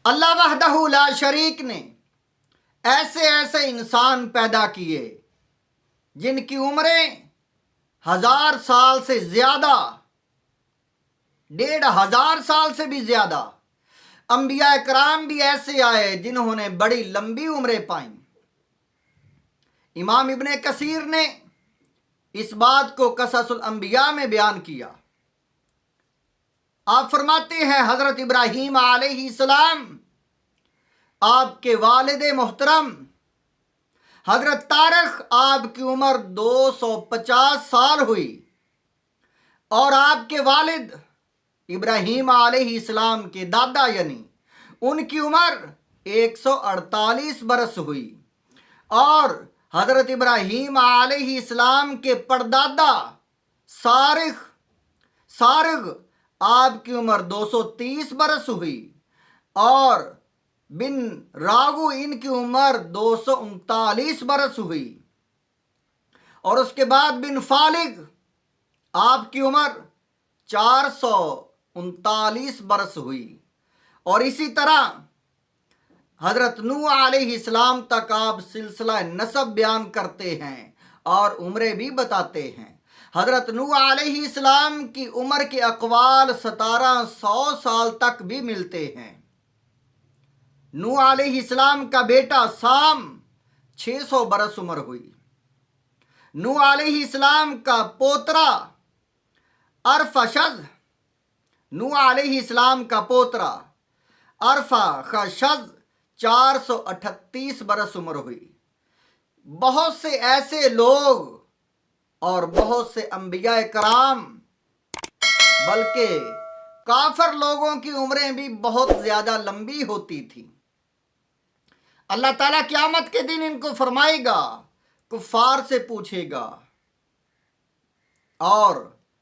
اللہ وحدہ لا شریک نے ایسے ایسے انسان پیدا کیے جن کی عمریں 1000 سال سے زیادہ، 1500 سال سے بھی زیادہ۔ انبیاء کرام بھی ایسے آئے جنہوں نے بڑی لمبی عمریں پائیں۔ امام ابن کثیر نے اس بات کو قصص الانبیاء میں بیان کیا۔ آپ فرماتے ہیں حضرت ابراہیم علیہ السلام، آپ کے والد محترم حضرت طارق، آپ کی عمر 250 سال ہوئی، اور آپ کے والد ابراہیم علیہ السلام کے دادا یعنی ان کی عمر 148 برس ہوئی، اور حضرت ابراہیم علیہ السلام کے پردادا سارغ آپ کی عمر 230 برس ہوئی، اور بن راگو ان کی عمر 239 برس ہوئی، اور اس کے بعد بن فالغ آپ کی عمر 439 برس ہوئی، اور اسی طرح حضرت نوح علیہ السلام تک آپ سلسلہ نسب بیان کرتے ہیں اور عمریں بھی بتاتے ہیں۔ حضرت نوح علیہ السلام کی عمر کے اقوال 1700 سال تک بھی ملتے ہیں۔ نوح علیہ السلام کا بیٹا سام 600 برس عمر ہوئی۔ نوح علیہ السلام کا پوترا ارفخشد، نوح علیہ السلام کا پوترا ارفخشد 438 برس عمر ہوئی۔ بہت سے ایسے لوگ اور بہت سے انبیاء کرام، بلکہ کافر لوگوں کی عمریں بھی بہت زیادہ لمبی ہوتی تھیں۔ اللہ تعالیٰ قیامت کے دن ان کو فرمائے گا، کفار سے پوچھے گا اور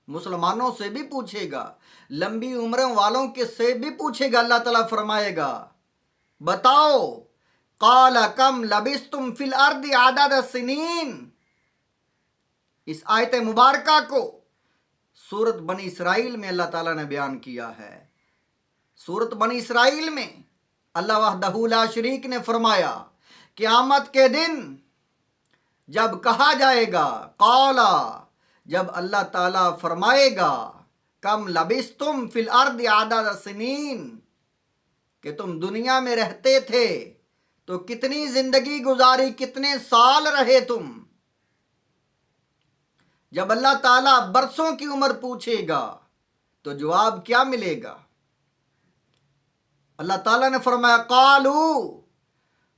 مسلمانوں سے بھی پوچھے گا، لمبی عمروں والوں کے سے بھی پوچھے گا۔ اللہ تعالیٰ فرمائے گا، بتاؤ قال کم لبثتم فی الارض عدد السنین۔ اس آیت مبارکہ کو سورۃ بنی اسرائیل میں اللہ تعالیٰ نے بیان کیا ہے۔ سورۃ بنی اسرائیل میں اللہ وحدہ لا شریک نے فرمایا، قیامت کے دن جب کہا جائے گا، قالا، جب اللہ تعالیٰ فرمائے گا، کم لبثتم فی الارض عدد السنین، کہ تم دنیا میں رہتے تھے تو کتنی زندگی گزاری، کتنے سال رہے تم۔ جب اللہ تعالیٰ برسوں کی عمر پوچھے گا تو جواب کیا ملے گا؟ اللہ تعالیٰ نے فرمایا، قالو،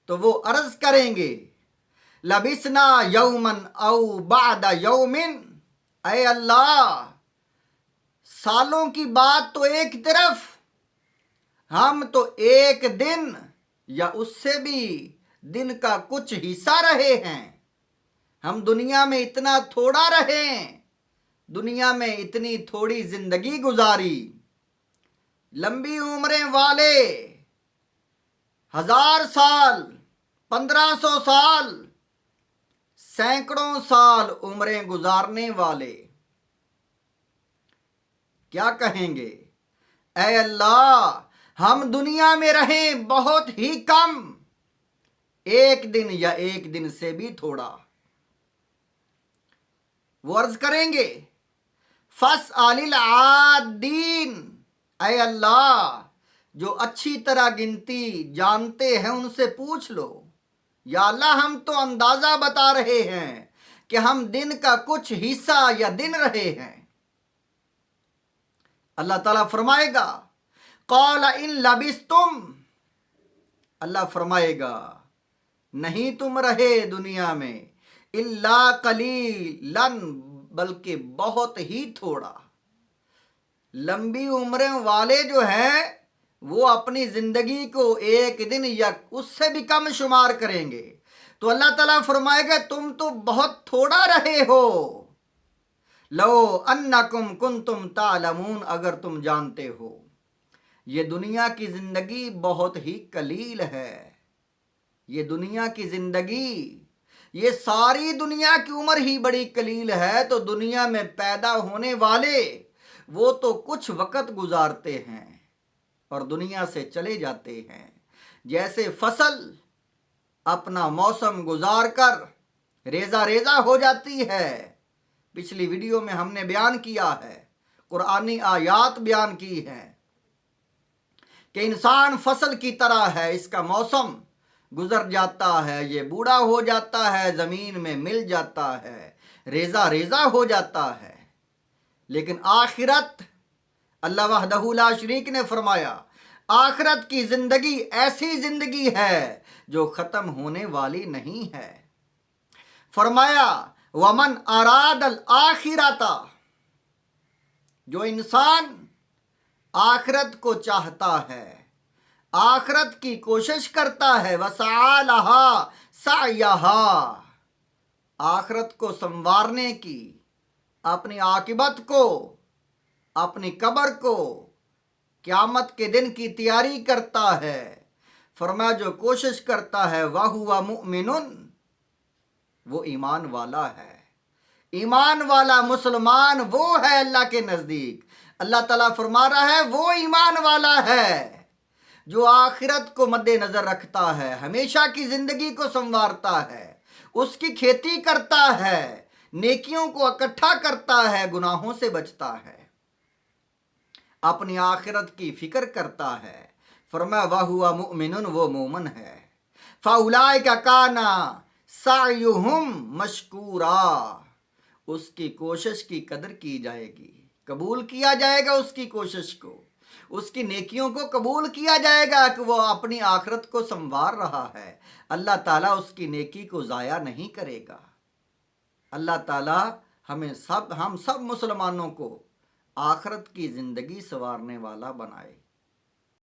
تو وہ عرض کریں گے، لبثنا یوما او بعد یوم، اے اللہ، سالوں کی بات تو ایک طرف، ہم تو ایک دن یا اس سے بھی دن کا کچھ حصہ رہے ہیں۔ ہم دنیا میں اتنا تھوڑا رہے، دنیا میں اتنی تھوڑی زندگی گزاری۔ لمبی عمریں والے 1000 سال، 1500 سال، سینکڑوں سال عمریں گزارنے والے کیا کہیں گے؟ اے اللہ، ہم دنیا میں رہیں بہت ہی کم، ایک دن یا ایک دن سے بھی تھوڑا۔ وہ عرض کریں گے، فاسأل العادین، اے اللہ، جو اچھی طرح گنتی جانتے ہیں ان سے پوچھ لو۔ یا اللہ، ہم تو اندازہ بتا رہے ہیں کہ ہم دن کا کچھ حصہ یا دن رہے ہیں۔ اللہ تعالیٰ فرمائے گا، قال ان لبثتم، اللہ فرمائے گا، نہیں تم رہے دنیا میں، الا قلیلا، بلکہ بہت ہی تھوڑا۔ لمبی عمریں والے جو ہیں وہ اپنی زندگی کو ایک دن یا اس سے بھی کم شمار کریں گے، تو اللہ تعالیٰ فرمائے گا، تم تو بہت تھوڑا رہے ہو۔ لو انکم کنتم تعلمون، اگر تم جانتے ہو یہ دنیا کی زندگی بہت ہی قلیل ہے۔ یہ دنیا کی زندگی، یہ ساری دنیا کی عمر ہی بڑی قلیل ہے، تو دنیا میں پیدا ہونے والے وہ تو کچھ وقت گزارتے ہیں اور دنیا سے چلے جاتے ہیں۔ جیسے فصل اپنا موسم گزار کر ریزہ ریزہ ہو جاتی ہے. پچھلی ویڈیو میں ہم نے بیان کیا ہے، قرآنی آیات بیان کی ہیں کہ انسان فصل کی طرح ہے، اس کا موسم گزر جاتا ہے، یہ بوڑھا ہو جاتا ہے، زمین میں مل جاتا ہے، ریزہ ریزہ ہو جاتا ہے. لیکن آخرت، اللہ وحدہ لا شریک نے فرمایا، آخرت کی زندگی ایسی زندگی ہے جو ختم ہونے والی نہیں ہے. فرمایا ومن اراد الآخرۃ، جو انسان آخرت کو چاہتا ہے، آخرت کی کوشش کرتا ہے، وسعی لہا سعیہا، آخرت کو سنوارنے کی، اپنی عاقبت کو، اپنی قبر کو، قیامت کے دن کی تیاری کرتا ہے. فرمایا جو کوشش کرتا ہے وَهُوَ مُؤْمِنٌ، وہ ایمان والا ہے. ایمان والا مسلمان وہ ہے اللہ کے نزدیک. اللہ تعالیٰ فرما رہا ہے وہ ایمان والا ہے جو آخرت کو مد نظر رکھتا ہے، ہمیشہ کی زندگی کو سنوارتا ہے، اس کی کھیتی کرتا ہے، نیکیوں کو اکٹھا کرتا ہے، گناہوں سے بچتا ہے، اپنی آخرت کی فکر کرتا ہے. فرمایا وَهُوَ مُؤْمِنٌ، وہ مومن ہے. فَأُولَٰئِكَ كَانَ سَعْيُهُمْ مَشْكُورًا، اس کی کوشش کی قدر کی جائے گی، قبول کیا جائے گا اس کی کوشش کو، اس کی نیکیوں کو قبول کیا جائے گا کہ وہ اپنی آخرت کو سنوار رہا ہے. اللہ تعالیٰ اس کی نیکی کو ضائع نہیں کرے گا. اللہ تعالیٰ ہم سب مسلمانوں کو آخرت کی زندگی سنوارنے والا بنائے.